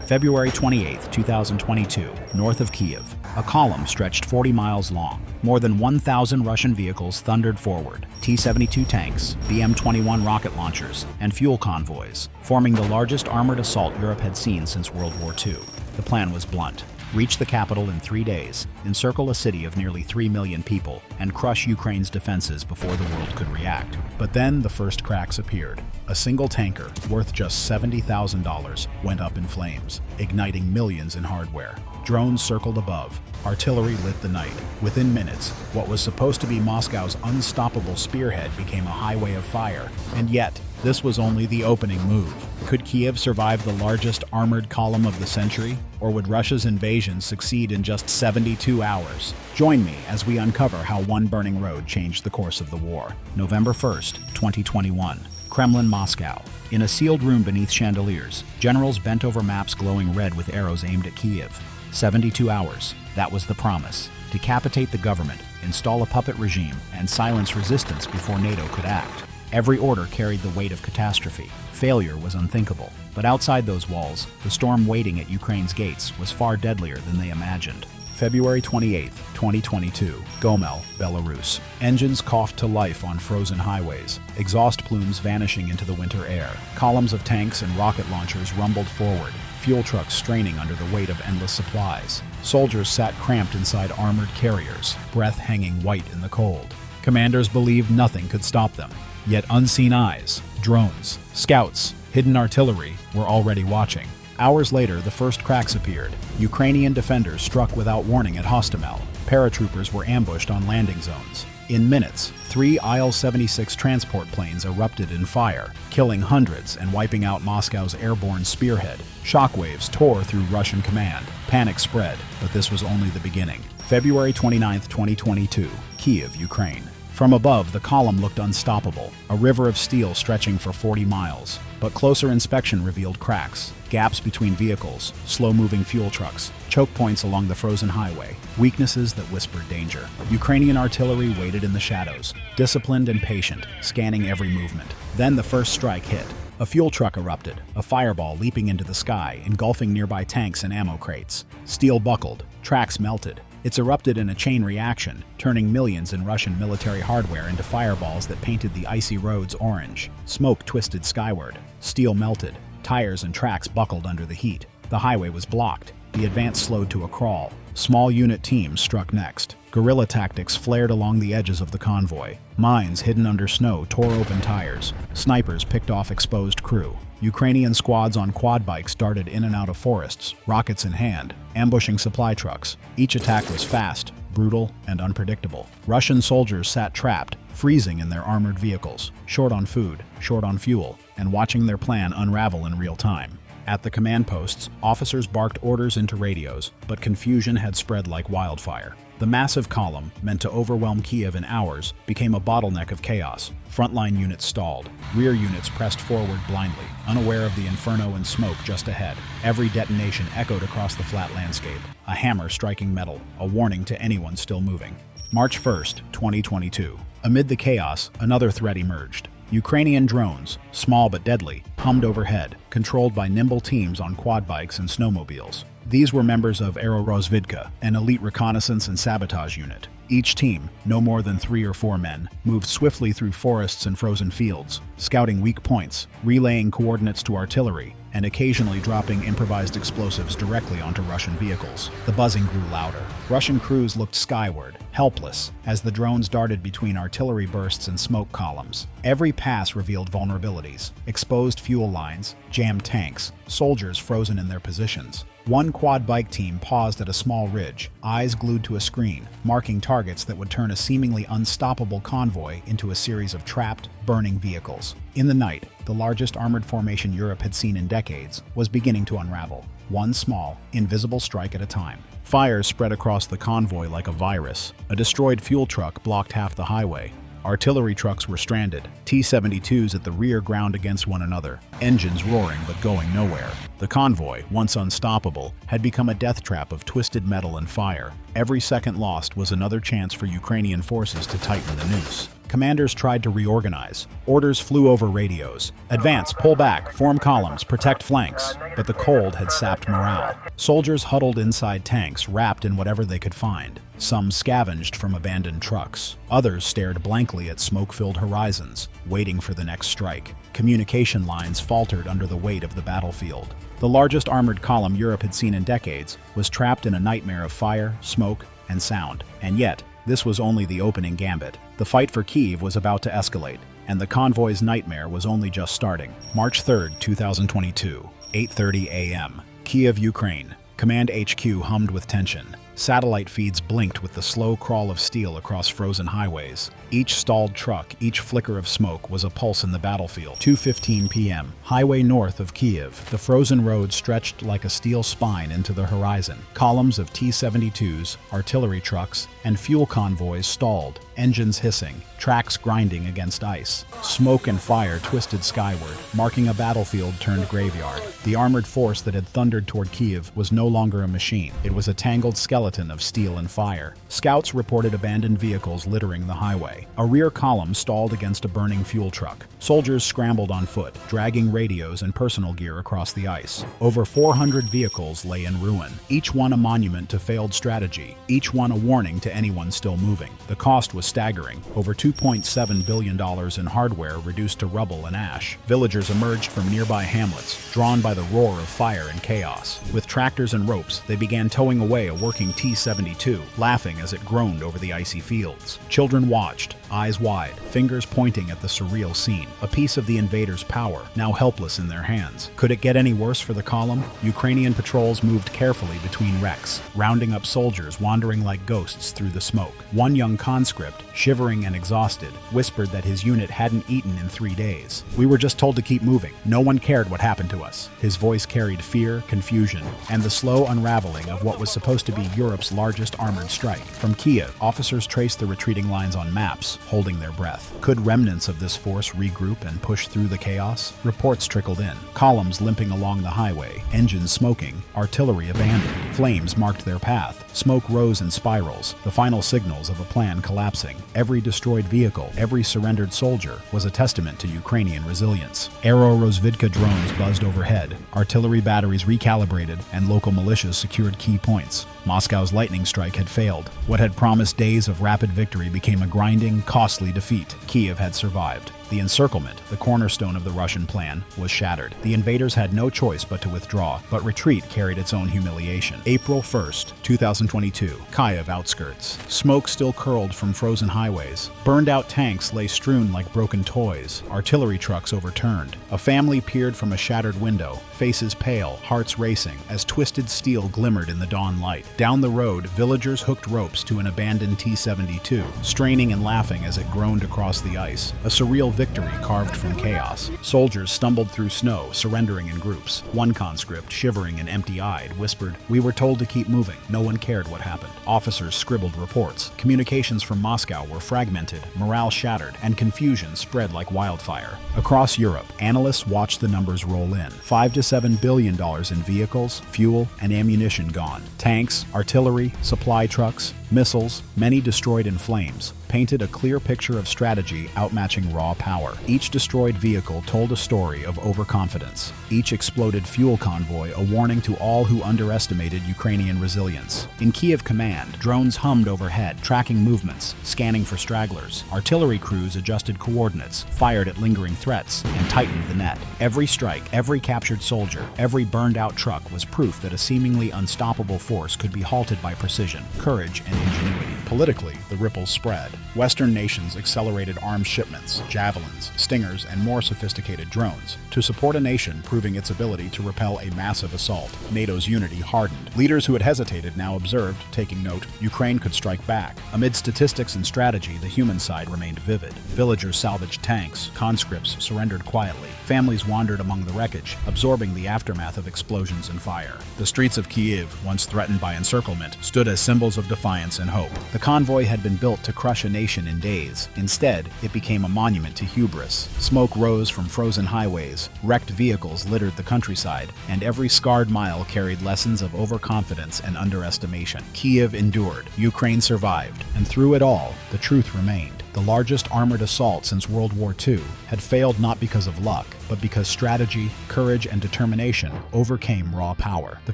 February 28, 2022, north of Kyiv. A column stretched 40 miles long. More than 1,000 Russian vehicles thundered forward, T-72 tanks, BM-21 rocket launchers, and fuel convoys, forming the largest armored assault Europe had seen since World War II. The plan was blunt. Reach the capital in 3 days, encircle a city of nearly 3 million people, and crush Ukraine's defenses before the world could react. But then the first cracks appeared. A single tanker, worth just $70,000, went up in flames, igniting millions in hardware. Drones circled above. Artillery lit the night. Within minutes, what was supposed to be Moscow's unstoppable spearhead became a highway of fire. And yet, this was only the opening move. Could Kyiv survive the largest armored column of the century? Or would Russia's invasion succeed in just 72 hours? Join me as we uncover how one burning road changed the course of the war. November 1st, 2021. Kremlin, Moscow. In a sealed room beneath chandeliers, generals bent over maps glowing red with arrows aimed at Kyiv. 72 hours. That was the promise. Decapitate the government, install a puppet regime, and silence resistance before NATO could act. Every order carried the weight of catastrophe. Failure was unthinkable. But outside those walls, the storm waiting at Ukraine's gates was far deadlier than they imagined. February 28, 2022, Gomel, Belarus. Engines coughed to life on frozen highways, exhaust plumes vanishing into the winter air. Columns of tanks and rocket launchers rumbled forward, fuel trucks straining under the weight of endless supplies. Soldiers sat cramped inside armored carriers, breath hanging white in the cold. Commanders believed nothing could stop them. Yet unseen eyes, drones, scouts, hidden artillery were already watching. Hours later, the first cracks appeared. Ukrainian defenders struck without warning at Hostomel. Paratroopers were ambushed on landing zones. In minutes, 3 Il-76 transport planes erupted in fire, killing hundreds and wiping out Moscow's airborne spearhead. Shockwaves tore through Russian command. Panic spread, but this was only the beginning. February 29, 2022, Kyiv, Ukraine. From above, the column looked unstoppable, a river of steel stretching for 40 miles. But closer inspection revealed cracks, gaps between vehicles, slow-moving fuel trucks, choke points along the frozen highway, weaknesses that whispered danger. Ukrainian artillery waited in the shadows, disciplined and patient, scanning every movement. Then the first strike hit. A fuel truck erupted, a fireball leaping into the sky, engulfing nearby tanks and ammo crates. Steel buckled, tracks melted. It's erupted in a chain reaction, turning millions in Russian military hardware into fireballs that painted the icy roads orange. Smoke twisted skyward. Steel melted. Tires and tracks buckled under the heat. The highway was blocked. The advance slowed to a crawl. Small unit teams struck next. Guerrilla tactics flared along the edges of the convoy. Mines hidden under snow tore open tires. Snipers picked off exposed crew. Ukrainian squads on quad bikes darted in and out of forests, rockets in hand, ambushing supply trucks. Each attack was fast, brutal, and unpredictable. Russian soldiers sat trapped, freezing in their armored vehicles, short on food, short on fuel, and watching their plan unravel in real time. At the command posts, officers barked orders into radios, but confusion had spread like wildfire. The massive column, meant to overwhelm Kyiv in hours, became a bottleneck of chaos. Frontline units stalled. Rear units pressed forward blindly, unaware of the inferno and smoke just ahead. Every detonation echoed across the flat landscape, a hammer striking metal, a warning to anyone still moving. March 1st, 2022. Amid the chaos, another threat emerged. Ukrainian drones, small but deadly, hummed overhead, controlled by nimble teams on quad bikes and snowmobiles. These were members of Aerorozvidka, an elite reconnaissance and sabotage unit. Each team, no more than 3 or 4 men, moved swiftly through forests and frozen fields, scouting weak points, relaying coordinates to artillery, and occasionally dropping improvised explosives directly onto Russian vehicles. The buzzing grew louder. Russian crews looked skyward, helpless, as the drones darted between artillery bursts and smoke columns. Every pass revealed vulnerabilities: exposed fuel lines, jammed tanks, soldiers frozen in their positions. One quad bike team paused at a small ridge, eyes glued to a screen, marking targets that would turn a seemingly unstoppable convoy into a series of trapped, burning vehicles. In the night, the largest armored formation Europe had seen in decades was beginning to unravel, one small, invisible strike at a time. Fires spread across the convoy like a virus. A destroyed fuel truck blocked half the highway. Artillery trucks were stranded, T-72s at the rear ground against one another, engines roaring but going nowhere. The convoy, once unstoppable, had become a death trap of twisted metal and fire. Every second lost was another chance for Ukrainian forces to tighten the noose. Commanders tried to reorganize. Orders flew over radios. Advance, pull back, form columns, protect flanks. But the cold had sapped morale. Soldiers huddled inside tanks, wrapped in whatever they could find. Some scavenged from abandoned trucks. Others stared blankly at smoke-filled horizons, waiting for the next strike. Communication lines faltered under the weight of the battlefield. The largest armored column Europe had seen in decades was trapped in a nightmare of fire, smoke, and sound. And yet, this was only the opening gambit. The fight for Kyiv was about to escalate, and the convoy's nightmare was only just starting. March 3, 2022, 8:30 a.m. Kyiv, Ukraine. Command HQ hummed with tension. Satellite feeds blinked with the slow crawl of steel across frozen highways. Each stalled truck, each flicker of smoke was a pulse in the battlefield. 2:15 p.m. Highway north of Kyiv. The frozen road stretched like a steel spine into the horizon. Columns of T-72s, artillery trucks, and fuel convoys stalled, engines hissing, tracks grinding against ice. Smoke and fire twisted skyward, marking a battlefield turned graveyard. The armored force that had thundered toward Kyiv was no longer a machine. It was a tangled skeleton of steel and fire. Scouts reported abandoned vehicles littering the highway. A rear column stalled against a burning fuel truck. Soldiers scrambled on foot, dragging radios and personal gear across the ice. Over 400 vehicles lay in ruin, each one a monument to failed strategy, each one a warning to anyone still moving. The cost was staggering, over $2.7 billion in hardware reduced to rubble and ash. Villagers emerged from nearby hamlets, drawn by the roar of fire and chaos. With tractors and ropes, they began towing away a working T-72, laughing as it groaned over the icy fields. Children watched, eyes wide, fingers pointing at the surreal scene. A piece of the invaders' power, now helpless in their hands. Could it get any worse for the column? Ukrainian patrols moved carefully between wrecks, rounding up soldiers wandering like ghosts through the smoke. One young conscript, shivering and exhausted, whispered that his unit hadn't eaten in 3 days. "We were just told to keep moving. No one cared what happened to us." His voice carried fear, confusion, and the slow unraveling of what was supposed to be Europe's largest armored strike. From Kyiv, officers traced the retreating lines on maps, holding their breath. Could remnants of this force regroup and push through the chaos? Reports trickled in. Columns limping along the highway, engines smoking, artillery abandoned. Flames marked their path. Smoke rose in spirals, the final signals of a plan collapsing. Every destroyed vehicle, every surrendered soldier was a testament to Ukrainian resilience. Aero-Rozvidka drones buzzed overhead, artillery batteries recalibrated, and local militias secured key points. Moscow's lightning strike had failed. What had promised days of rapid victory became a grinding, costly defeat. Kyiv had survived. The encirclement, the cornerstone of the Russian plan, was shattered. The invaders had no choice but to withdraw, but retreat carried its own humiliation. April 1st, 2022, Kyiv outskirts. Smoke still curled from frozen highways. Burned-out tanks lay strewn like broken toys, artillery trucks overturned. A family peered from a shattered window, faces pale, hearts racing, as twisted steel glimmered in the dawn light. Down the road, villagers hooked ropes to an abandoned T-72, straining and laughing as it groaned across the ice. A surreal victory carved from chaos. Soldiers stumbled through snow, surrendering in groups. One conscript, shivering and empty-eyed, whispered, "We were told to keep moving." No one cared what happened. Officers scribbled reports. Communications from Moscow were fragmented, morale shattered, and confusion spread like wildfire. Across Europe, analysts watched the numbers roll in. $5 to $7 billion in vehicles, fuel, and ammunition gone. Tanks, artillery, supply trucks, missiles, many destroyed in flames, painted a clear picture of strategy outmatching raw power. Each destroyed vehicle told a story of overconfidence. Each exploded fuel convoy a warning to all who underestimated Ukrainian resilience. In Kyiv command, drones hummed overhead, tracking movements, scanning for stragglers. Artillery crews adjusted coordinates, fired at lingering threats, and tightened the net. Every strike, every captured soldier, every burned-out truck was proof that a seemingly unstoppable force could be halted by precision, courage, and ingenuity. Politically, the ripples spread. Western nations accelerated arms shipments, javelins, stingers, and more sophisticated drones to support a nation proving its ability to repel a massive assault. NATO's unity hardened. Leaders who had hesitated now observed, taking note, Ukraine could strike back. Amid statistics and strategy, the human side remained vivid. Villagers salvaged tanks, conscripts surrendered quietly. Families wandered among the wreckage, absorbing the aftermath of explosions and fire. The streets of Kyiv, once threatened by encirclement, stood as symbols of defiance and hope. The convoy had been built to crush a nation in days. Instead, it became a monument to hubris. Smoke rose from frozen highways, wrecked vehicles littered the countryside, and every scarred mile carried lessons of overconfidence and underestimation. Kyiv endured, Ukraine survived, and through it all, the truth remained. The largest armored assault since World War II had failed not because of luck, but because strategy, courage, and determination overcame raw power. The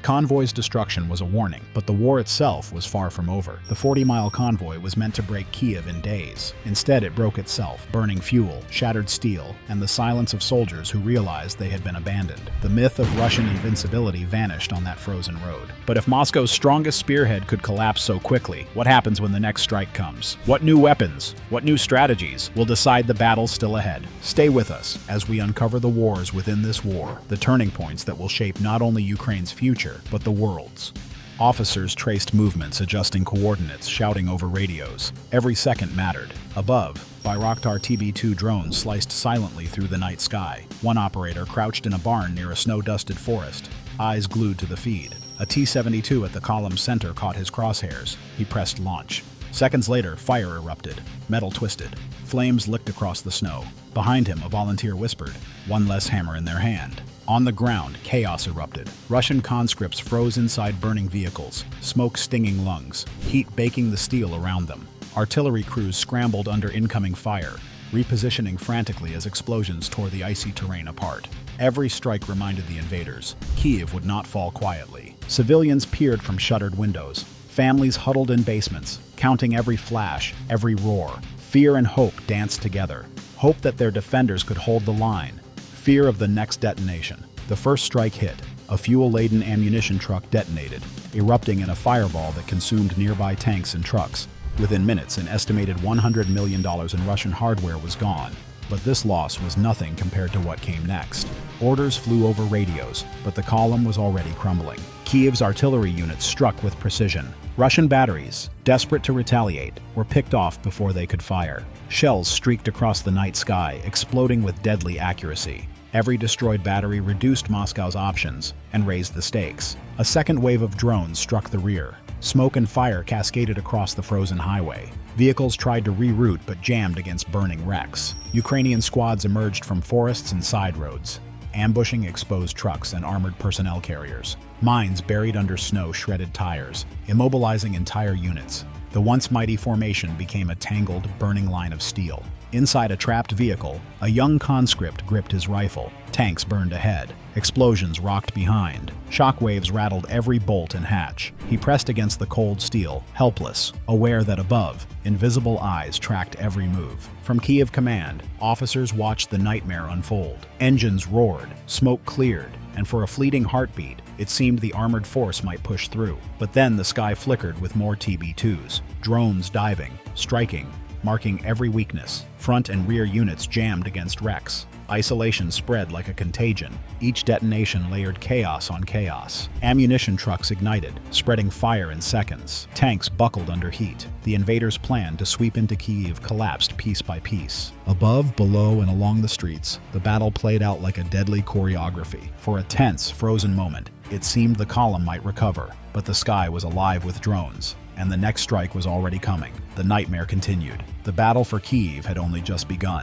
convoy's destruction was a warning, but the war itself was far from over. The 40-mile convoy was meant to break Kyiv in days. Instead, it broke itself, burning fuel, shattered steel, and the silence of soldiers who realized they had been abandoned. The myth of Russian invincibility vanished on that frozen road. But if Moscow's strongest spearhead could collapse so quickly, what happens when the next strike comes? What new weapons, what new strategies will decide the battle still ahead? Stay with us as we uncover the wars within this war, the turning points that will shape not only Ukraine's future, but the world's. Officers traced movements, adjusting coordinates, shouting over radios. Every second mattered. Above, Bayraktar TB2 drones sliced silently through the night sky. One operator crouched in a barn near a snow-dusted forest, eyes glued to the feed. A T-72 at the column's center caught his crosshairs. He pressed launch. Seconds later, fire erupted. Metal twisted. Flames licked across the snow. Behind him, a volunteer whispered, "One less hammer in their hand." On the ground, chaos erupted. Russian conscripts froze inside burning vehicles, smoke stinging lungs, heat baking the steel around them. Artillery crews scrambled under incoming fire, repositioning frantically as explosions tore the icy terrain apart. Every strike reminded the invaders, Kyiv would not fall quietly. Civilians peered from shuttered windows. Families huddled in basements, counting every flash, every roar. Fear and hope danced together. Hope that their defenders could hold the line. Fear of the next detonation. The first strike hit. A fuel-laden ammunition truck detonated, erupting in a fireball that consumed nearby tanks and trucks. Within minutes, an estimated $100 million in Russian hardware was gone. But this loss was nothing compared to what came next. Orders flew over radios, but the column was already crumbling. Kyiv's artillery units struck with precision. Russian batteries, desperate to retaliate, were picked off before they could fire. Shells streaked across the night sky, exploding with deadly accuracy. Every destroyed battery reduced Moscow's options and raised the stakes. A second wave of drones struck the rear. Smoke and fire cascaded across the frozen highway. Vehicles tried to reroute but jammed against burning wrecks. Ukrainian squads emerged from forests and side roads, ambushing exposed trucks and armored personnel carriers. Mines buried under snow shredded tires, immobilizing entire units. The once mighty formation became a tangled, burning line of steel. Inside a trapped vehicle, a young conscript gripped his rifle. Tanks burned ahead. Explosions rocked behind. Shockwaves rattled every bolt and hatch. He pressed against the cold steel, helpless, aware that above, invisible eyes tracked every move. From Kyiv command, officers watched the nightmare unfold. Engines roared, smoke cleared, and for a fleeting heartbeat, it seemed the armored force might push through. But then the sky flickered with more TB2s, drones diving, striking, marking every weakness. Front and rear units jammed against wrecks. Isolation spread like a contagion. Each detonation layered chaos on chaos. Ammunition trucks ignited, spreading fire in seconds. Tanks buckled under heat. The invaders' plan to sweep into Kyiv collapsed piece by piece. Above, below, and along the streets, the battle played out like a deadly choreography. For a tense, frozen moment, it seemed the column might recover, but the sky was alive with drones, and the next strike was already coming. The nightmare continued. The battle for Kyiv had only just begun.